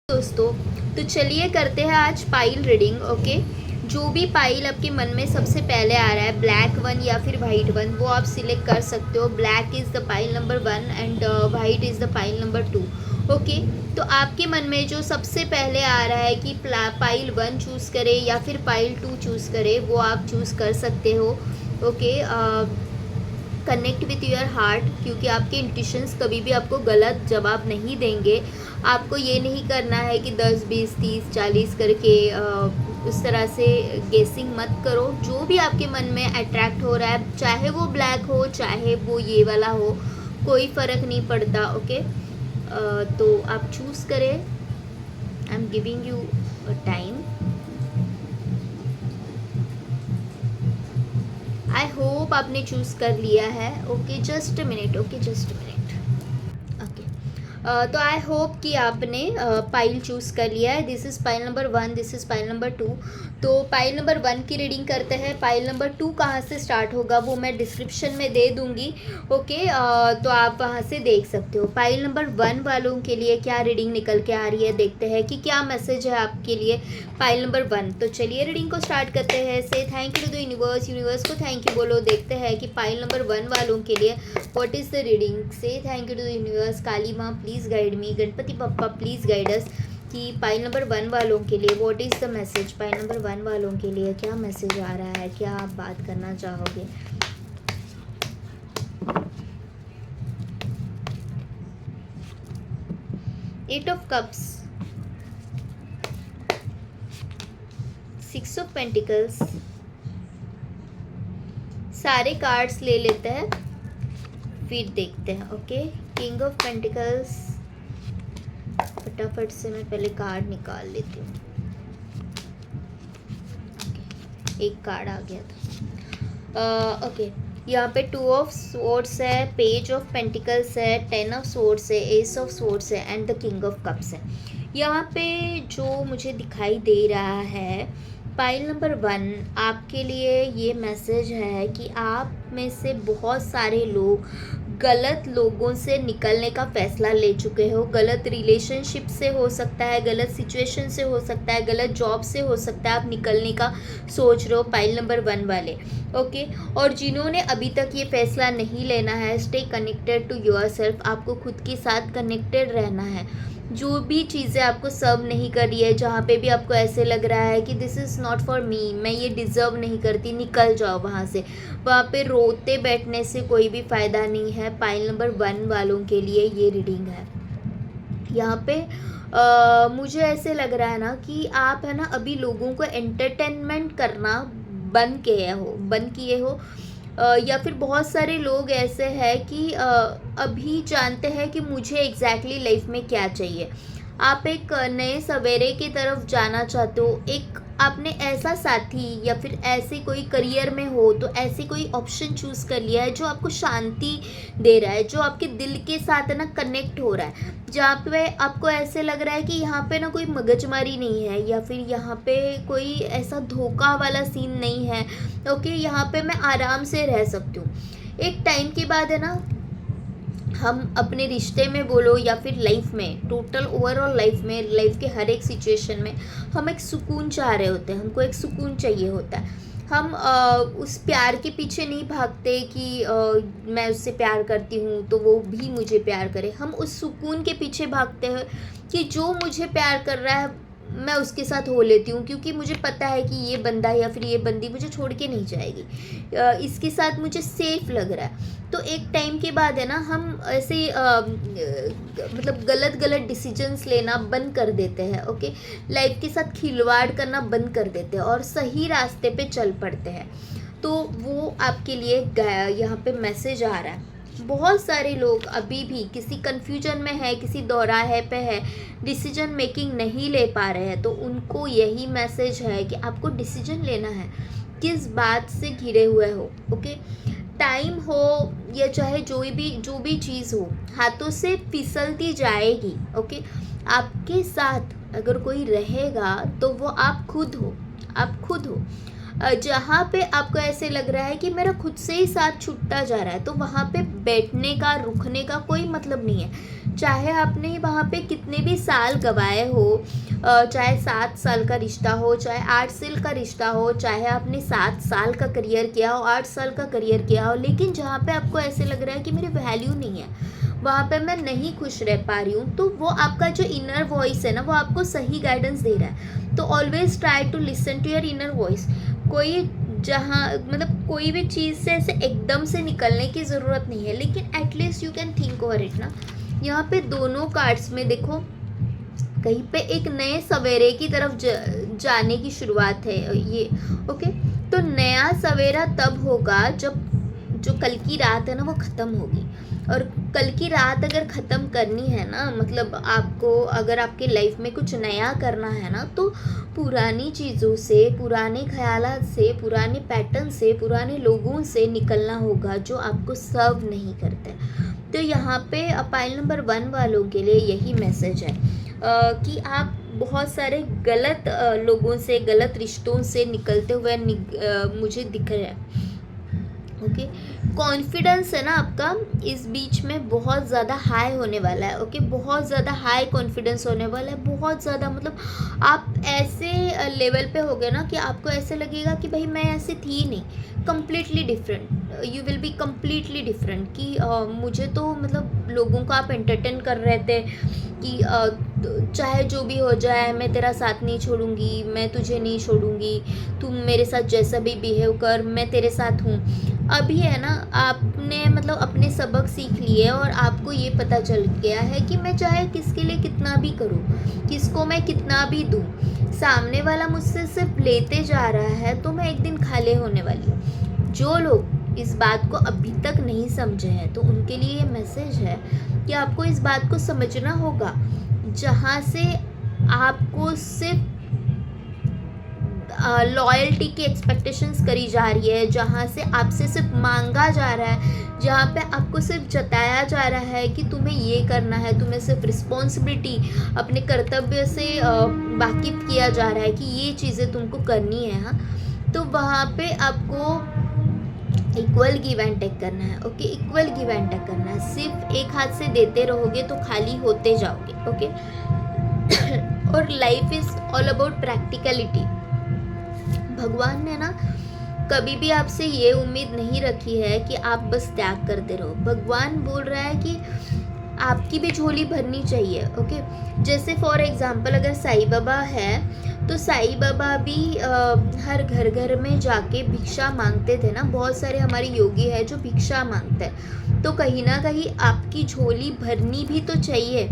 दोस्तों, तो चलिए करते हैं आज पाइल रीडिंग। ओके, जो भी पाइल आपके मन में सबसे पहले आ रहा है, ब्लैक वन या फिर वाइट वन, वो आप सिलेक्ट कर सकते हो। Black is the pile number 1 and white is the pile number 2। Okay, तो आपके मन में जो सबसे पहले आ रहा है कि पाइल 1 चूज़ करे या फिर पाइल 2 चूज़ करे, वो आप चूज़ कर सकते हो। Okay, connect with your heart, क्योंकि आपके इंट्यूशंस कभी भी आपको गलत जवाब नहीं देंगे। आपको ये नहीं करना है कि 10, 20, 30, 40 करके उस तरह से गेसिंग मत करो। जो भी आपके मन में अट्रैक्ट हो रहा है, चाहे वो ब्लैक हो चाहे वो ये वाला हो, कोई फ़र्क नहीं पड़ता। ओके, तो आप चूज़ करें। I am giving you time. I hope आपने चूज़ कर लिया है। Okay, just minute. Okay, just minute. Okay, तो आई होप कि आपने पाइल चूज़ कर लिया है। This is pile number 1, this is pile number 2। तो पाइल नंबर 1 की रीडिंग करते हैं। पाइल नंबर 2 कहाँ से स्टार्ट होगा वो मैं डिस्क्रिप्शन में दे दूँगी। ओके, तो आप वहाँ से देख सकते हो। पाइल नंबर 1 वालों के लिए क्या रीडिंग निकल के आ रही है, देखते हैं कि क्या मैसेज है आपके लिए पाइल नंबर 1। तो चलिए रीडिंग को स्टार्ट करते हैं। से thank you to the universe, universe को थैंक यू बोलो। देखते हैं कि पाइल नंबर 1 वालों के लिए what is the reading. Say thank you to the universe, Kali माँ प्लीज़ गाइड मी, गणपति पप्पा प्लीज़ गाइड अस, कि पाइल नंबर 1 वालों के लिए what is the message. Pile number 1 वालों के लिए क्या मैसेज आ रहा है, क्या आप बात करना चाहोगे। Eight of cups, 6 of pentacles. सारे कार्ड्स ले लेते हैं फिर देखते हैं। Okay, king of pentacles. फटाफट से मैं पहले कार्ड निकाल लेती हूँ। एक कार्ड आ गया था। ओके, यहाँ पे 2 ऑफ स्वॉर्ड्स है, पेज ऑफ पेंटिकल्स है, 10 ऑफ स्वॉर्ड्स है, एस ऑफ स्वॉर्ड्स है and the king of cups है। यहाँ पे जो मुझे दिखाई दे रहा है, पाइल नंबर 1 आपके लिए ये मैसेज है कि आप में से बहुत सारे लोग गलत लोगों से निकलने का फ़ैसला ले चुके हो। गलत रिलेशनशिप से हो सकता है, गलत सिचुएशन से हो सकता है, गलत जॉब से हो सकता है, आप निकलने का सोच रहे हो पाइल नंबर 1 वाले। ओके, और जिन्होंने अभी तक ये फ़ैसला नहीं लेना है, स्टे कनेक्टेड टू योरसेल्फ। आपको खुद के साथ कनेक्टेड रहना है। जो भी चीज़ें आपको सर्व नहीं कर रही है, जहाँ पे भी आपको ऐसे लग रहा है कि this is not for me, मैं ये डिज़र्व नहीं करती, निकल जाओ वहाँ से। वहाँ पे रोते बैठने से कोई भी फ़ायदा नहीं है। पाइल नंबर 1 वालों के लिए ये रीडिंग है। यहाँ पे मुझे ऐसे लग रहा है ना कि आप है ना अभी लोगों को एंटरटेनमेंट करना बंद किए हो। या फिर बहुत सारे लोग ऐसे हैं कि अभी जानते हैं कि मुझे एग्जैक्टली लाइफ में क्या चाहिए। आप एक नए सवेरे की तरफ जाना चाहते हो। एक आपने ऐसा साथी या फिर ऐसे कोई करियर में हो तो ऐसे कोई ऑप्शन चूज़ कर लिया है जो आपको शांति दे रहा है, जो आपके दिल के साथ है ना कनेक्ट हो रहा है, जहाँ पे आपको ऐसे लग रहा है कि यहाँ पे ना कोई मगजमारी नहीं है या फिर यहाँ पे कोई ऐसा धोखा वाला सीन नहीं है। ओके, यहाँ पे मैं आराम से रह सकती हूँ। एक टाइम के बाद है ना, हम अपने रिश्ते में बोलो या फिर लाइफ में, टोटल ओवरऑल लाइफ में, लाइफ के हर एक सिचुएशन में हम एक सुकून चाह रहे होते हैं। हमको एक सुकून चाहिए होता है। हम उस प्यार के पीछे नहीं भागते कि मैं उससे प्यार करती हूँ तो वो भी मुझे प्यार करे। हम उस सुकून के पीछे भागते हैं कि जो मुझे प्यार कर रहा है मैं उसके साथ हो लेती हूँ, क्योंकि मुझे पता है कि ये बंदा या फिर ये बंदी मुझे छोड़ के नहीं जाएगी, इसके साथ मुझे सेफ लग रहा है। तो एक टाइम के बाद है ना, हम ऐसे मतलब गलत गलत डिसीजंस लेना बंद कर देते हैं। ओके, लाइफ के साथ खिलवाड़ करना बंद कर देते हैं और सही रास्ते पे चल पड़ते हैं। तो वो आपके लिए यहाँ पे मैसेज आ रहा है। बहुत सारे लोग अभी भी किसी कन्फ्यूजन में है, किसी दौराहे पे है, डिसीजन मेकिंग नहीं ले पा रहे हैं, तो उनको यही मैसेज है कि आपको डिसीजन लेना है। किस बात से घिरे हुए हो। ओके, टाइम हो या चाहे जो भी चीज़ हो, हाथों से फिसलती जाएगी। ओके, आपके साथ अगर कोई रहेगा तो वो आप खुद हो। आप खुद हो। जहाँ पे आपको ऐसे लग रहा है कि मेरा खुद से ही साथ छूटता जा रहा है, तो वहाँ पे बैठने का, रुकने का कोई मतलब नहीं है। चाहे आपने वहाँ पे कितने भी साल गवाए हो, चाहे 7 साल का रिश्ता हो, चाहे 8 साल का रिश्ता हो, चाहे आपने 7 साल का करियर किया हो, 8 साल का करियर किया हो, लेकिन जहाँ पे आपको ऐसे लग रहा है कि मेरी वैल्यू नहीं है, वहाँ पे मैं नहीं खुश रह पा रही हूँ, तो वो आपका जो इनर वॉइस है ना, वो आपको सही गाइडेंस दे रहा है। तो always try to listen to your inner voice. कोई जहाँ मतलब कोई भी चीज़ से ऐसे एकदम से निकलने की ज़रूरत नहीं है, लेकिन at least you can think over it ना। यहाँ पे दोनों कार्ड्स में देखो, कहीं पे एक नए सवेरे की तरफ जाने की शुरुआत है ये। ओके, तो नया सवेरा तब होगा जब जो कल की रात है ना वो ख़त्म होगी। और कल की रात अगर ख़त्म करनी है ना, मतलब आपको अगर आपके लाइफ में कुछ नया करना है ना, तो पुरानी चीज़ों से, पुराने ख्यालात से, पुराने पैटर्न से, पुराने लोगों से निकलना होगा जो आपको सर्व नहीं करते। तो यहाँ पे पाइल नंबर 1 वालों के लिए यही मैसेज है कि आप बहुत सारे गलत लोगों से, गलत रिश्तों से निकलते हुए मुझे दिख रहे हैं। ओके, कॉन्फिडेंस है ना आपका इस बीच में बहुत ज़्यादा हाई होने वाला है। ओके, बहुत ज़्यादा हाई कॉन्फिडेंस होने वाला है, बहुत ज़्यादा, मतलब आप ऐसे लेवल पे हो गए ना कि आपको ऐसे लगेगा कि भाई मैं ऐसे थी नहीं, completely different, you will be completely different. कि मुझे तो मतलब लोगों को आप एंटरटेन कर रहे थे कि चाहे जो भी हो जाए मैं तेरा साथ नहीं छोड़ूंगी, मैं तुझे नहीं छोड़ूंगी, तुम मेरे साथ जैसा भी बिहेव कर, मैं तेरे साथ हूँ। अभी है ना, आपने मतलब अपने सबक सीख लिए और आपको ये पता चल गया है कि मैं चाहे किसके लिए कितना भी करूँ, किसको मैं कितना भी दूँ, सामने वाला मुझसे सिर्फ लेते जा रहा है तो मैं एक दिन खाली होने वाली हूँ। जो लोग इस बात को अभी तक नहीं समझे हैं, तो उनके लिए ये मैसेज है कि आपको इस बात को समझना होगा, जहाँ से आपको सिर्फ लॉयल्टी की एक्सपेक्टेशंस करी जा रही है, जहाँ से आपसे सिर्फ मांगा जा रहा है, जहाँ पे आपको सिर्फ जताया जा रहा है कि तुम्हें ये करना है, तुम्हें सिर्फ रिस्पॉन्सिबिलिटी अपने कर्तव्य से वाकिफ किया जा रहा है कि ये चीज़ें तुमको करनी है। हाँ, तो वहाँ पे आपको इक्वल गिव एंड टेक करना है। Okay, equal give and take करना है। सिर्फ एक हाथ से देते रहोगे तो खाली होते जाओगे। ओके और life is all about practicality. भगवान ने ना कभी भी आपसे ये उम्मीद नहीं रखी है कि आप बस त्याग करते रहो। भगवान बोल रहा है कि आपकी भी झोली भरनी चाहिए। ओके, जैसे फॉर एग्जांपल अगर साईं बाबा है तो साईं बाबा भी हर घर घर में जाके भिक्षा मांगते थे ना। बहुत सारे हमारे योगी है जो भिक्षा मांगते हैं, तो कहीं ना कहीं आपकी झोली भरनी भी तो चाहिए।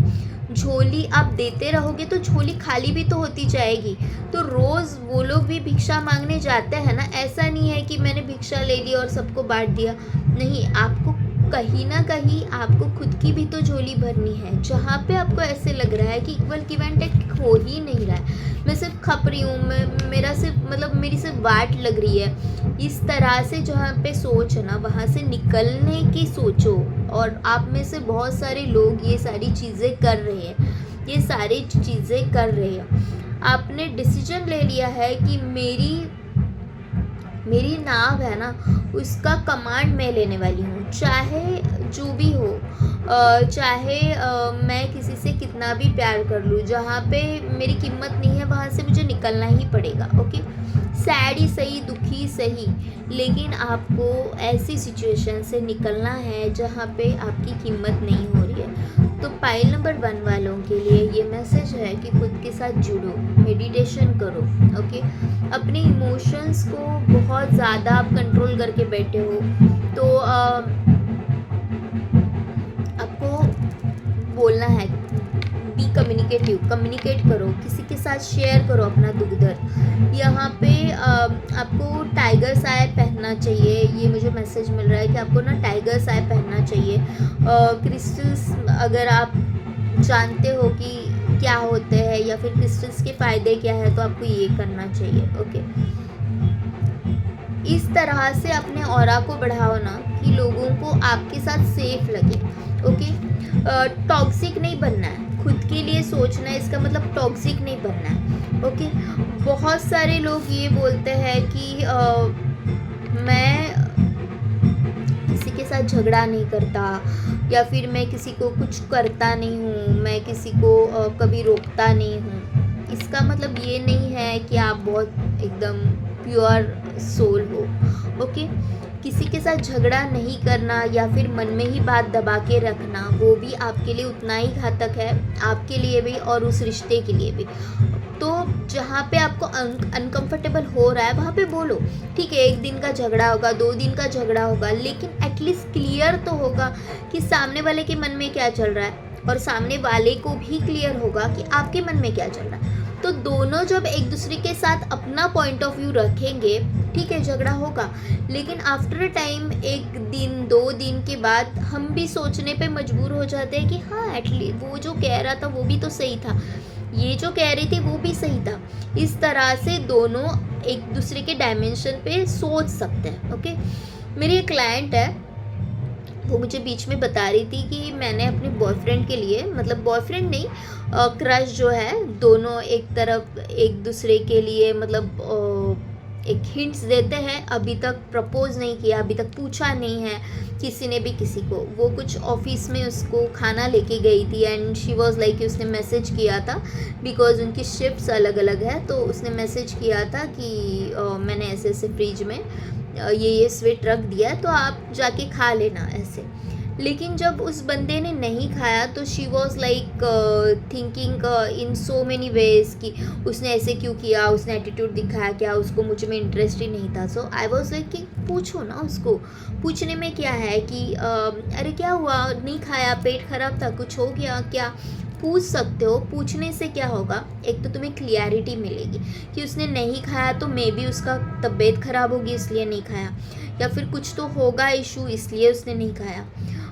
झोली आप देते रहोगे तो झोली खाली भी तो होती जाएगी। तो रोज़ वो लोग भी भिक्षा मांगने जाते हैं ना, ऐसा नहीं है कि मैंने भिक्षा ले ली और सबको बांट दिया। नहीं, आपको कहीं ना कहीं आपको खुद की भी तो झोली भरनी है। जहाँ पे आपको ऐसे लग रहा है कि इक्वल गिव एंड टेक हो ही नहीं रहा है, मैं सिर्फ खप रही हूँ, मेरा सिर्फ मतलब मेरी सिर्फ वाट लग रही है, इस तरह से जहाँ पे सोच है ना, वहाँ से निकलने की सोचो। और आप में से बहुत सारे लोग ये सारी चीज़ें कर रहे हैं, ये सारी चीज़ें कर रहे हैं। आपने डिसीजन ले लिया है कि मेरी नाव है ना, उसका कमांड मैं लेने वाली हूँ, चाहे जो भी हो। चाहे मैं किसी से कितना भी प्यार कर लूँ, जहाँ पे मेरी कीमत नहीं है वहाँ से मुझे निकलना ही पड़ेगा। ओके, सैड ही सही, दुखी सही, लेकिन आपको ऐसी सिचुएशन से निकलना है जहाँ पे आपकी कीमत नहीं हो रही है। तो पाइल नंबर 1 वालों के लिए ये मैसेज है कि खुद के साथ जुड़ो, मेडिटेशन करो। ओके, अपने इमोशंस को बहुत ज़्यादा आप कंट्रोल करके बैठे हो, तो आपको बोलना है, बी कम्युनिकेटिव, कम्युनिकेट करो, किसी के साथ शेयर करो अपना दुख दर्द। यहाँ पे आपको टाइगर्स आई पहनना चाहिए। ये मुझे मैसेज मिल रहा है कि आपको ना टाइगर्स आई पहनना चाहिए। क्रिस्टल्स अगर आप जानते हो कि क्या होते हैं या फिर क्रिस्टल्स के फ़ायदे क्या है, तो आपको ये करना चाहिए। ओके, इस तरह से अपने ऑरा को बढ़ाओ ना कि लोगों को आपके साथ सेफ लगे। ओके, टॉक्सिक नहीं बनना है, खुद के लिए सोचना है, इसका मतलब टॉक्सिक नहीं बनना है। ओके, बहुत सारे लोग ये बोलते हैं कि मैं किसी के साथ झगड़ा नहीं करता, या फिर मैं किसी को कुछ करता नहीं हूँ, मैं किसी को कभी रोकता नहीं हूँ। इसका मतलब ये नहीं है कि आप बहुत एकदम प्योर सोल हो। ओके, किसी के साथ झगड़ा नहीं करना या फिर मन में ही बात दबा के रखना, वो भी आपके लिए उतना ही घातक है, आपके लिए भी और उस रिश्ते के लिए भी। तो जहाँ पे आपको अनकंफर्टेबल हो रहा है वहाँ पे बोलो। ठीक है, 1 दिन का झगड़ा होगा, 2 दिन का झगड़ा होगा, लेकिन एटलीस्ट क्लियर तो होगा कि सामने वाले के मन में क्या चल रहा है, और सामने वाले को भी क्लियर होगा कि आपके मन में क्या चल रहा है। तो दोनों जब एक दूसरे के साथ अपना पॉइंट ऑफ व्यू रखेंगे, ठीक है, झगड़ा होगा, लेकिन आफ्टर टाइम 1 दिन 2 दिन के बाद हम भी सोचने पे मजबूर हो जाते हैं कि हाँ, एटलीस्ट वो जो कह रहा था वो भी तो सही था, ये जो कह रही थी वो भी सही था। इस तरह से दोनों एक दूसरे के डायमेंशन पे सोच सकते हैं। ओके, मेरी एक क्लाइंट है, वो मुझे बीच में बता रही थी कि मैंने अपने बॉयफ्रेंड के लिए, मतलब बॉयफ्रेंड नहीं, क्रश जो है, दोनों एक तरफ एक दूसरे के लिए मतलब एक हिंट्स देते हैं, अभी तक प्रपोज नहीं किया, अभी तक पूछा नहीं है किसी ने भी किसी को। वो कुछ ऑफिस में उसको खाना लेके गई थी एंड शी वाज लाइक, उसने मैसेज किया था बिकॉज उनकी शिफ्ट्स अलग अलग है, तो उसने मैसेज किया था कि मैंने ऐसे ऐसे फ्रिज में ये स्वीट रख दिया है, तो आप जाके खा लेना ऐसे। लेकिन जब उस बंदे ने नहीं खाया तो she was like thinking in so many ways कि उसने ऐसे क्यों किया, उसने एटीट्यूड दिखाया क्या, उसको मुझ में इंटरेस्ट ही नहीं था। सो आई वॉज लाइक कि पूछो ना उसको, पूछने में क्या है कि अरे क्या हुआ, नहीं खाया, पेट खराब था, कुछ हो गया क्या, पूछ सकते हो। पूछने से क्या होगा, एक तो तुम्हें क्लियरिटी मिलेगी कि उसने नहीं खाया तो मे बी उसका तबीयत खराब होगी इसलिए नहीं खाया, या फिर कुछ तो होगा इशू इसलिए उसने नहीं खाया।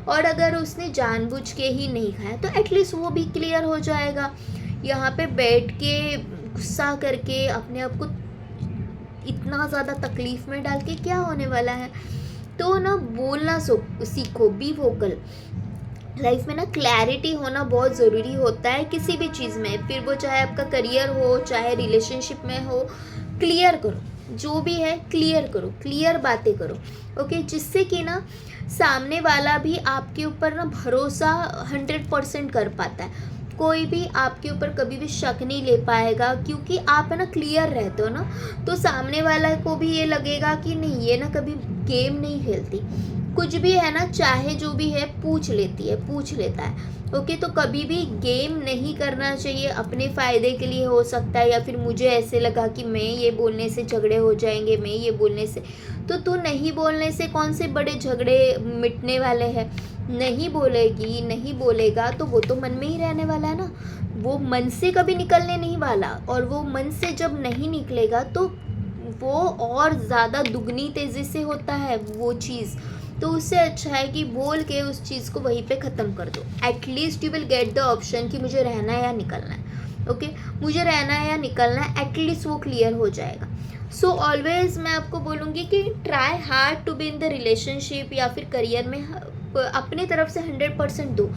और अगर उसने जानबूझ के ही नहीं खाया तो एटलीस्ट वो भी क्लियर हो जाएगा। यहाँ पे बैठ के गुस्सा करके अपने आप को इतना ज़्यादा तकलीफ़ में डाल के क्या होने वाला है। तो ना बोलना सीखो, बी वोकल। लाइफ में ना क्लैरिटी होना बहुत ज़रूरी होता है किसी भी चीज़ में, फिर वो चाहे आपका करियर हो चाहे रिलेशनशिप में हो। क्लियर करो, जो भी है क्लियर करो, क्लियर बातें करो। ओके, जिससे कि ना सामने वाला भी आपके ऊपर ना भरोसा 100% कर पाता है। कोई भी आपके ऊपर कभी भी शक नहीं ले पाएगा, क्योंकि आप है ना क्लियर रहते हो ना, तो सामने वाला को भी ये लगेगा कि नहीं, ये ना कभी गेम नहीं खेलती, कुछ भी है ना, चाहे जो भी है पूछ लेती है, पूछ लेता है। ओके, तो कभी भी गेम नहीं करना चाहिए, अपने फ़ायदे के लिए हो सकता है, या फिर मुझे ऐसे लगा कि मैं ये बोलने से झगड़े हो जाएंगे, मैं ये बोलने से, तो तू नहीं बोलने से कौन से बड़े झगड़े मिटने वाले हैं। नहीं बोलेगी, नहीं बोलेगा तो वो तो मन में ही रहने वाला है ना, वो मन से कभी निकलने नहीं वाला, और वो मन से जब नहीं निकलेगा तो वो और ज़्यादा दुगनी तेज़ी से होता है वो चीज़। तो उससे अच्छा है कि बोल के उस चीज़ को वहीं पे ख़त्म कर दो। At least you will get the option कि मुझे रहना है या निकलना है। ओके, मुझे रहना है या निकलना है, एटलीस्ट वो क्लियर हो जाएगा। सो ऑलवेज मैं आपको बोलूँगी कि try hard to be in the relationship या फिर करियर में अपने तरफ से 100% दो,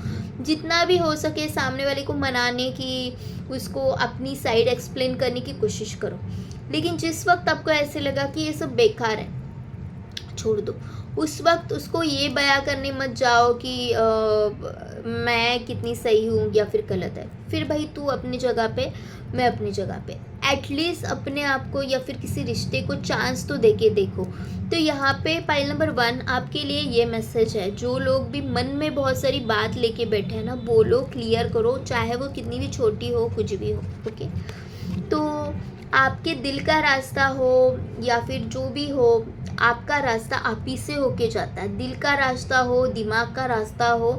जितना भी हो सके सामने वाले को मनाने की, उसको अपनी साइड एक्सप्लेन करने की कोशिश करो। लेकिन जिस वक्त आपको ऐसे लगा कि ये सब बेकार है, छोड़ दो। उस वक्त उसको ये बयां करने मत जाओ कि मैं कितनी सही हूँ या फिर गलत है। फिर भाई तू अपनी जगह पे, मैं अपनी जगह पे। एटलीस्ट अपने आप को या फिर किसी रिश्ते को चांस तो दे के देखो। तो यहाँ पे पाइल नंबर 1 आपके लिए ये मैसेज है, जो लोग भी मन में बहुत सारी बात लेके बैठे हैं ना, बोलो, क्लियर करो, चाहे वो कितनी भी छोटी हो, कुछ भी हो। ओके, तो आपके दिल का रास्ता हो या फिर जो भी हो, आपका रास्ता आप ही से होके जाता है। दिल का रास्ता हो, दिमाग का रास्ता हो,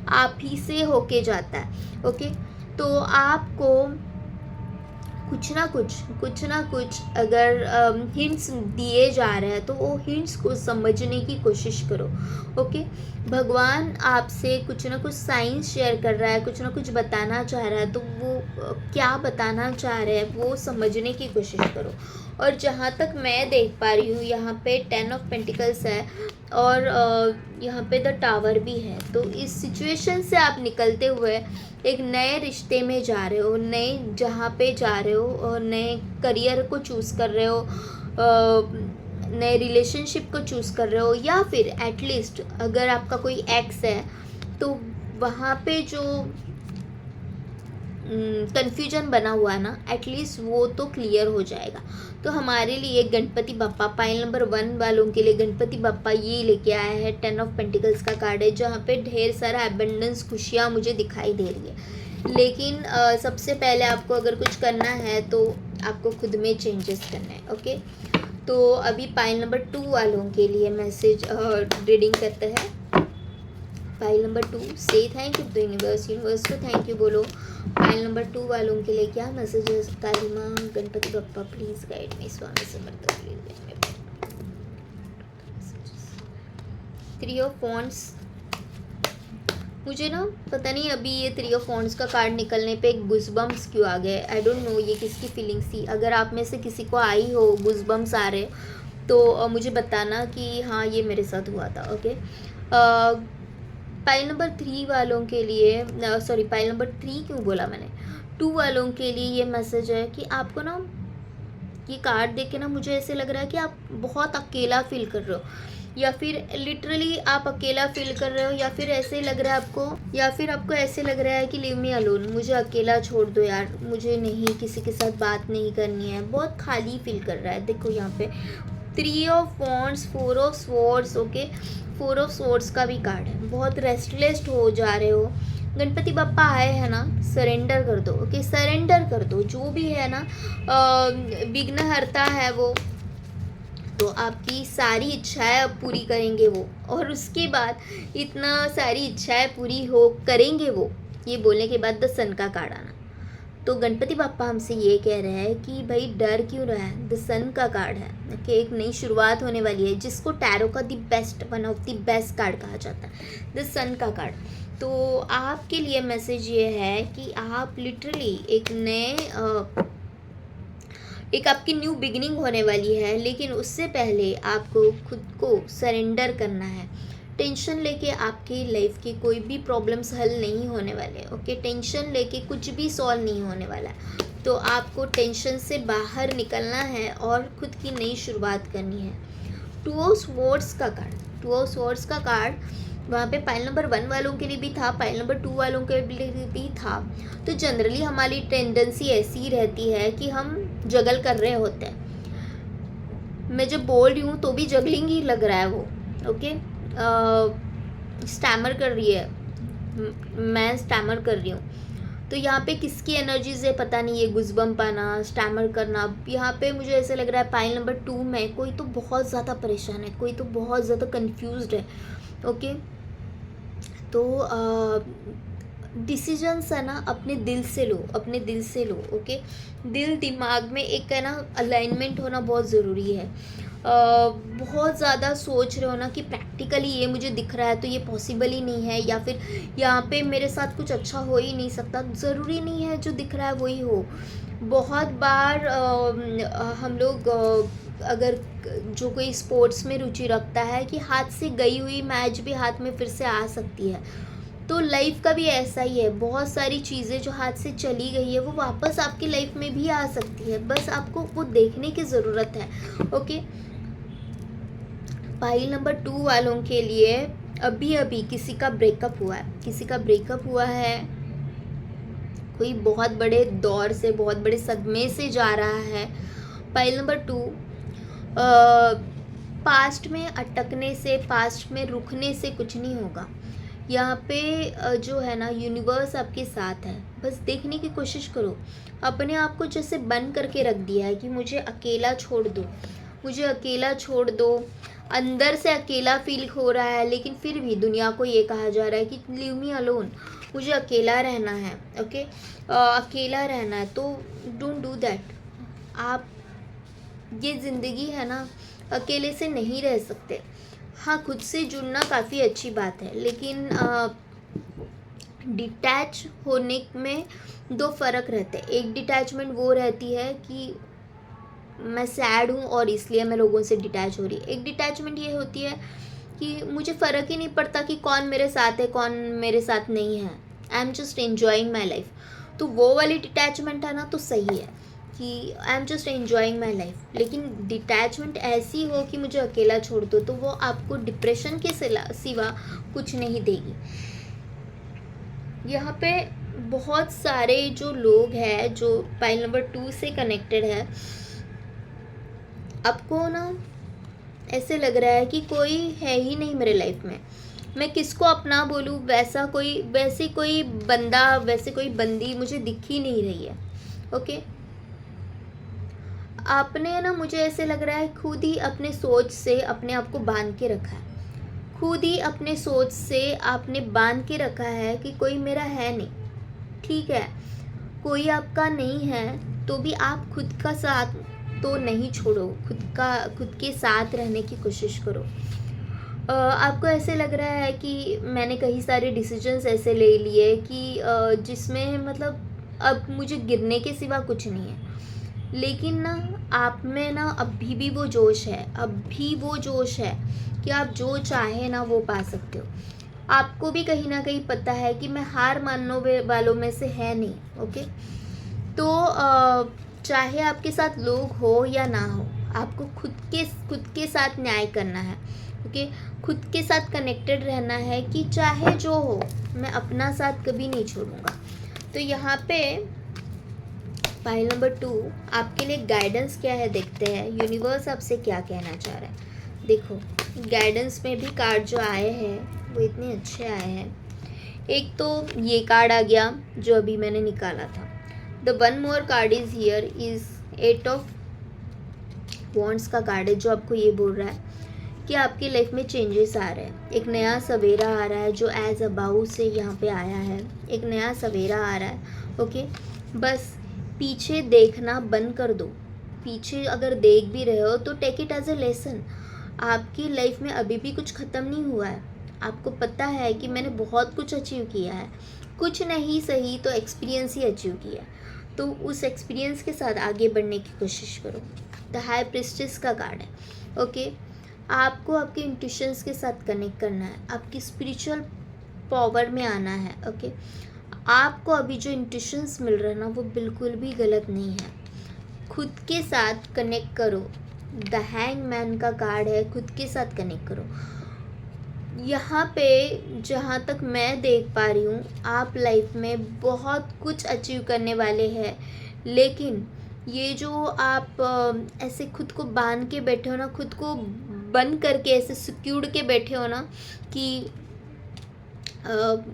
आप ही से होके जाता है। ओके, तो आपको कुछ ना कुछ अगर हिंट्स दिए जा रहे हैं तो वो हिंट्स को समझने की कोशिश करो। ओके, भगवान आपसे कुछ ना कुछ साइंस शेयर कर रहा है, कुछ ना कुछ बताना चाह रहा है, तो वो क्या बताना चाह रहे हैं वो समझने की कोशिश करो। और जहाँ तक मैं देख पा रही हूँ, यहाँ पे 10 ऑफ पेंटिकल्स है और यहाँ पे द टावर भी है। तो इस सिचुएशन से आप निकलते हुए एक नए रिश्ते में जा रहे हो, नए जहाँ पे जा रहे हो, और नए करियर को चूज़ कर रहे हो, नए रिलेशनशिप को चूज़ कर रहे हो, या फिर एटलीस्ट अगर आपका कोई एक्स है तो वहाँ पे जो कन्फ्यूजन बना हुआ है ना, एटलीस्ट वो तो क्लियर हो जाएगा। तो हमारे लिए गणपति बप्पा, पाइल नंबर 1 वालों के लिए गणपति बप्पा ये लेके आया है 10 ऑफ पेंटिकल्स का कार्ड है, जहाँ पे ढेर सारा एबंडेंस, खुशियाँ मुझे दिखाई दे रही है। लेकिन सबसे पहले आपको अगर कुछ करना है तो आपको खुद में चेंजेस करना है। ओके, तो अभी पाइल नंबर 2 वालों के लिए मैसेज रीडिंग करते हैं। पाइल नंबर 2, से thank you to universe, universe को थैंक यू बोलो। पाइल नंबर 2 वालों के लिए क्या मैसेज है? काली माँ, Ganpati Bappa please guide me, Swami Samarth please guide me. 3 of wands, मुझे ना पता नहीं अभी ये 3 ऑफ वॉन्ड्स का कार्ड निकलने पे एक गुज़बम्स क्यों आ गए, आई डोंट नो ये किसकी फीलिंग्स थी। अगर आप में से किसी को आई हो गुज़बम्स आ रहे तो मुझे बताना कि हाँ ये मेरे साथ हुआ था। ओके, पाइल नंबर 3 वालों के लिए, सॉरी पाइल नंबर 3 क्यों बोला मैंने, 2 वालों के लिए ये मैसेज है कि आपको ना ये कार्ड देख के ना मुझे ऐसे लग रहा है कि आप बहुत अकेला फील कर रहे हो, या फिर लिटरली आप अकेला फील कर रहे हो, या फिर ऐसे लग रहा है आपको, या फिर आपको ऐसे लग रहा है कि लीव मी अलोन, मुझे अकेला छोड़ दो यार, मुझे नहीं किसी के साथ बात नहीं करनी है, बहुत खाली फील कर रहा है। देखो यहाँ पे 3 of wands, 4 of swords, okay 4 of swords का भी कार्ड है, बहुत रेस्टलेस हो जा रहे हो। गणपति बप्पा आए हैं ना, सरेंडर कर दो। ओके, सरेंडर कर दो, जो भी है ना विघ्नहर्ता है वो, तो आपकी सारी इच्छाएं अब पूरी करेंगे वो, और उसके बाद इतना सारी इच्छाएं पूरी हो करेंगे वो, ये बोलने के बाद द सन का कार्ड आना। तो गणपति बाप्पा हमसे ये कह रहे हैं कि भाई डर क्यों रहा है, द सन का कार्ड है कि एक नई शुरुआत होने वाली है, जिसको टैरो का the best, one of the best card कहा जाता है, द सन का कार्ड। तो आपके लिए मैसेज ये है कि आप लिटरली एक आपकी न्यू बिगिनिंग होने वाली है, लेकिन उससे पहले आपको खुद को सरेंडर करना है। टेंशन लेके आपकी लाइफ की कोई भी प्रॉब्लम्स हल नहीं होने वाले। ओके, टेंशन लेके कुछ भी सॉल्व नहीं होने वाला है। तो आपको टेंशन से बाहर निकलना है और खुद की नई शुरुआत करनी है। 2 ऑफ स्वॉर्ड्स का कार्ड, 2 ऑफ स्वॉर्ड्स का कार्ड वहाँ पे पाइल नंबर 1 वालों के लिए भी था, पाइल नंबर 2 वालों के लिए भी था। तो जनरली हमारी टेंडेंसी ऐसी ही रहती है कि हम जगल कर रहे होते हैं। मैं जब बोल रही हूँ तो भी जगलिंग ही लग रहा है वो। ओके, स्टैमर कर रही है, मैं स्टैमर कर रही हूँ। तो यहाँ पे किसकी एनर्जीज है पता नहीं, ये गुज़बम पाना, स्टैमर करना। यहाँ पे मुझे ऐसे लग रहा है पाइल नंबर 2 में कोई तो बहुत ज़्यादा परेशान है, कोई तो बहुत ज़्यादा कंफ्यूज्ड है। ओके, तो डिसीजंस है ना अपने दिल से लो, अपने दिल से लो। ओके, दिल दिमाग में एक है ना अलाइनमेंट होना बहुत ज़रूरी है। बहुत ज़्यादा सोच रहे हो ना कि प्रैक्टिकली ये मुझे दिख रहा है तो ये पॉसिबल ही नहीं है, या फिर यहाँ पे मेरे साथ कुछ अच्छा हो ही नहीं सकता। ज़रूरी नहीं है जो दिख रहा है वही हो। बहुत बार हम लोग अगर जो कोई स्पोर्ट्स में रुचि रखता है कि हाथ से गई हुई मैच भी हाथ में फिर से आ सकती है, तो लाइफ का भी ऐसा ही है। बहुत सारी चीज़ें जो हाथ से चली गई है वो वापस आपकी लाइफ में भी आ सकती है, बस आपको वो देखने की ज़रूरत है। ओके, पाइल नंबर 2 वालों के लिए अभी अभी किसी का ब्रेकअप हुआ है, किसी का ब्रेकअप हुआ है, कोई बहुत बड़े दौर से, बहुत बड़े सदमे से जा रहा है। पाइल नंबर 2, पास्ट में अटकने से, पास्ट में रुकने से कुछ नहीं होगा। यहाँ पे जो है ना यूनिवर्स आपके साथ है, बस देखने की कोशिश करो। अपने आप को जैसे बंद करके रख दिया है कि मुझे अकेला छोड़ दो, मुझे अकेला छोड़ दो। अंदर से अकेला फील हो रहा है, लेकिन फिर भी दुनिया को ये कहा जा रहा है कि लीव मी अलोन, मुझे अकेला रहना है। ओके, अकेला रहना है, तो डोंट डू दैट। आप ये ज़िंदगी है ना, अकेले से नहीं रह सकते। हाँ, खुद से जुड़ना काफ़ी अच्छी बात है, लेकिन डिटैच होने में 2 फ़र्क रहते हैं। एक डिटैचमेंट वो रहती है कि मैं सैड हूँ और इसलिए मैं लोगों से डिटैच हो रही। एक डिटैचमेंट ये होती है कि मुझे फ़र्क ही नहीं पड़ता कि कौन मेरे साथ है, कौन मेरे साथ नहीं है, I am just enjoying my life. तो वो वाली डिटैचमेंट है ना, तो सही है कि I am just enjoying my life. लेकिन डिटैचमेंट ऐसी हो कि मुझे अकेला छोड़ दो, तो वो आपको डिप्रेशन के सिवा कुछ नहीं देगी। यहाँ पे बहुत सारे जो लोग हैं जो पाइल नंबर 2 से कनेक्टेड है, आपको ना ऐसे लग रहा है कि कोई है ही नहीं मेरे लाइफ में, मैं किसको अपना बोलूँ, वैसे कोई बंदा, वैसे कोई बंदी मुझे दिख ही नहीं रही है। ओके, आपने ना, मुझे ऐसे लग रहा है खुद ही अपने सोच से अपने आप को बांध के रखा है, खुद ही अपने सोच से आपने बांध के रखा है कि कोई मेरा है नहीं। ठीक है, कोई आपका नहीं है तो भी आप खुद का साथ तो नहीं छोड़ो, खुद के साथ रहने की कोशिश करो। आपको ऐसे लग रहा है कि मैंने कई सारे डिसीजंस ऐसे ले लिए कि जिसमें मतलब अब मुझे गिरने के सिवा कुछ नहीं है, लेकिन ना आप में ना अभी भी वो जोश है, अभी वो जोश है कि आप जो चाहे ना वो पा सकते हो। आपको भी कहीं ना कहीं पता है कि मैं हार मानने वालों में से है नहीं। ओके, तो चाहे आपके साथ लोग हो या ना हो, आपको खुद के साथ न्याय करना है। ओके, खुद के साथ कनेक्टेड रहना है कि चाहे जो हो, मैं अपना साथ कभी नहीं छोड़ूंगा। तो यहाँ पे फाइल नंबर 2 आपके लिए गाइडेंस क्या है, देखते हैं यूनिवर्स आपसे क्या कहना चाह रहा है। देखो, गाइडेंस में भी कार्ड जो आए हैं वो इतने अच्छे आए हैं। एक तो ये कार्ड आ गया जो अभी मैंने निकाला था। The one more card is here is 8 of wands का कार्ड है, जो आपको ये बोल रहा है कि आपकी लाइफ में चेंजेस आ रहे हैं, एक नया सवेरा आ रहा है जो एज अबाउ से यहाँ पे आया है, एक नया सवेरा आ रहा है। ओके, बस पीछे देखना बंद कर दो। पीछे अगर देख भी रहे हो तो take it as a lesson. आपकी लाइफ में अभी भी कुछ ख़त्म नहीं हुआ है। आपको पता है कि मैंने बहुत कुछ अचीव किया है, कुछ नहीं सही तो एक्सपीरियंस ही अचीव किया, तो उस एक्सपीरियंस के साथ आगे बढ़ने की कोशिश करो। द हाई प्रिस्टेस का कार्ड है। ओके, आपको आपके इंट्यूशंस के साथ कनेक्ट करना है, आपकी स्पिरिचुअल पावर में आना है। ओके, आपको अभी जो इंट्यूशंस मिल रहा है ना वो बिल्कुल भी गलत नहीं है। खुद के साथ कनेक्ट करो। द हैंगमैन का कार्ड है, खुद के साथ कनेक्ट करो। यहाँ पे जहाँ तक मैं देख पा रही हूँ, आप लाइफ में बहुत कुछ अचीव करने वाले हैं, लेकिन ये जो आप ऐसे खुद को बांध के बैठे हो ना, खुद को बंद करके ऐसे सिक्योर के बैठे हो ना कि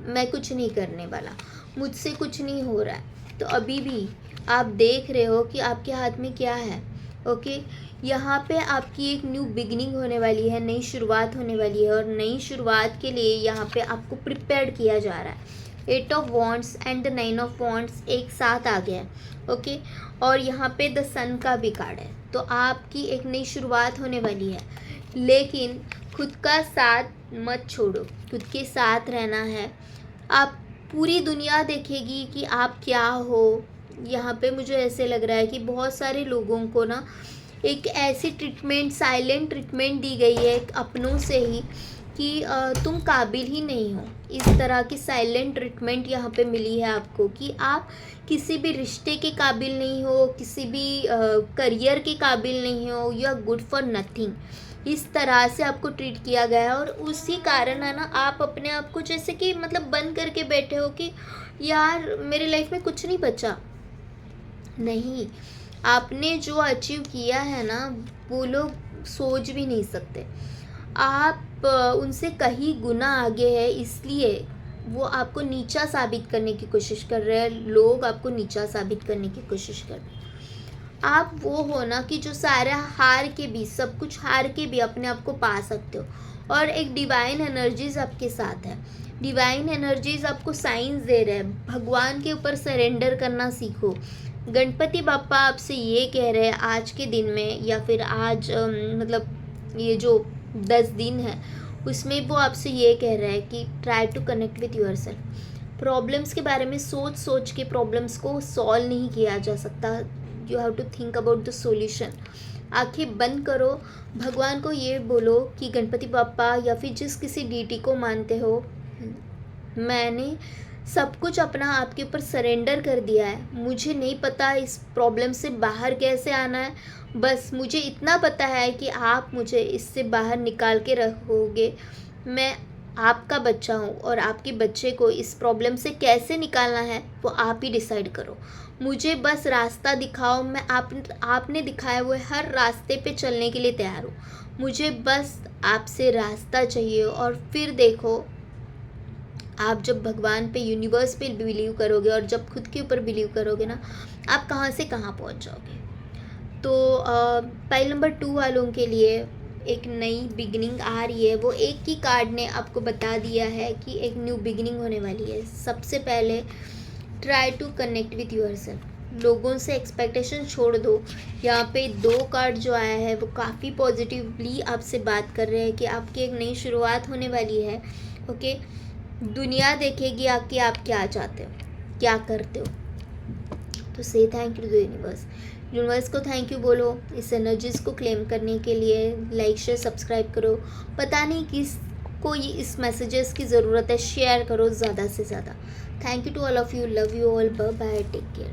मैं कुछ नहीं करने वाला, मुझसे कुछ नहीं हो रहा है, तो अभी भी आप देख रहे हो कि आपके हाथ में क्या है। ओके, यहाँ पे आपकी एक न्यू बिगिनिंग होने वाली है, नई शुरुआत होने वाली है, और नई शुरुआत के लिए यहाँ पे आपको प्रिपेयर किया जा रहा है। 8 of wands and the 9 of wands एक साथ आ गया है। ओके, और यहाँ पे द सन का भी कार्ड है, तो आपकी एक नई शुरुआत होने वाली है, लेकिन खुद का साथ मत छोड़ो, खुद के साथ रहना है। आप पूरी दुनिया देखेगी कि आप क्या हो। यहाँ पे मुझे ऐसे लग रहा है कि बहुत सारे लोगों को ना एक ऐसी ट्रीटमेंट, साइलेंट ट्रीटमेंट दी गई है अपनों से ही कि तुम काबिल ही नहीं हो। इस तरह की साइलेंट ट्रीटमेंट यहाँ पे मिली है आपको कि आप किसी भी रिश्ते के काबिल नहीं हो, किसी भी करियर के काबिल नहीं हो, you are good for nothing. इस तरह से आपको ट्रीट किया गया है, और उसी कारण है ना आप अपने आप को जैसे कि मतलब बंद करके बैठे हो कि यार मेरे लाइफ में कुछ नहीं बचा। नहीं, आपने जो अचीव किया है ना वो लोग सोच भी नहीं सकते। आप उनसे कहीं गुना आगे है, इसलिए वो आपको नीचा साबित करने की कोशिश कर रहे हैं, लोग आपको नीचा साबित करने की कोशिश कर रहे हैं। आप वो हो ना कि जो सारा हार के भी, सब कुछ हार के भी अपने आप को पा सकते हो, और एक डिवाइन एनर्जीज आपके साथ है। डिवाइन एनर्जीज आपको साइंस दे रहे हैं, भगवान के ऊपर सरेंडर करना सीखो। गणपति बापा आपसे ये कह रहे हैं आज के दिन में, या फिर आज मतलब ये जो 10 दिन है उसमें वो आपसे ये कह रहे हैं कि try to connect with your self. Problems के बारे में सोच सोच के प्रॉब्लम्स को सॉल्व नहीं किया जा सकता, you have to think about the solution. आंखें बंद करो, भगवान को ये बोलो कि गणपति बापा या फिर जिस किसी डीटी को मानते हो, मैंने सब कुछ अपना आपके ऊपर सरेंडर कर दिया है। मुझे नहीं पता इस प्रॉब्लम से बाहर कैसे आना है, बस मुझे इतना पता है कि आप मुझे इससे बाहर निकाल के रखोगे। मैं आपका बच्चा हूँ और आपके बच्चे को इस प्रॉब्लम से कैसे निकालना है वो आप ही डिसाइड करो। मुझे बस रास्ता दिखाओ, मैं आपने दिखाए हुए हर रास्ते पे चलने के लिए तैयार हूँ। मुझे बस आपसे रास्ता चाहिए। और फिर देखो, आप जब भगवान पे, यूनिवर्स पे बिलीव करोगे और जब खुद के ऊपर बिलीव करोगे ना, आप कहाँ से कहाँ पहुँच जाओगे। तो पाइल नंबर 2 वालों के लिए एक नई बिगिनिंग आ रही है। वो एक ही कार्ड ने आपको बता दिया है कि एक न्यू बिगिनिंग होने वाली है। सबसे पहले try to connect with yourself. लोगों से एक्सपेक्टेशन छोड़ दो। यहाँ पे 2 कार्ड जो आया है वो काफ़ी पॉजिटिवली आपसे बात कर रहे हैं कि आपकी एक नई शुरुआत होने वाली है। ओके, दुनिया देखेगी कि आप क्या चाहते हो, क्या करते हो। तो से thank you to the universe. Universe को थैंक यू बोलो इस एनर्जीज़ को क्लेम करने के लिए। लाइक शेयर सब्सक्राइब करो। पता नहीं किस को ये इस मैसेजेस की ज़रूरत है, शेयर करो ज़्यादा से ज़्यादा। Thank you to all of you, love you all, bye bye, take care.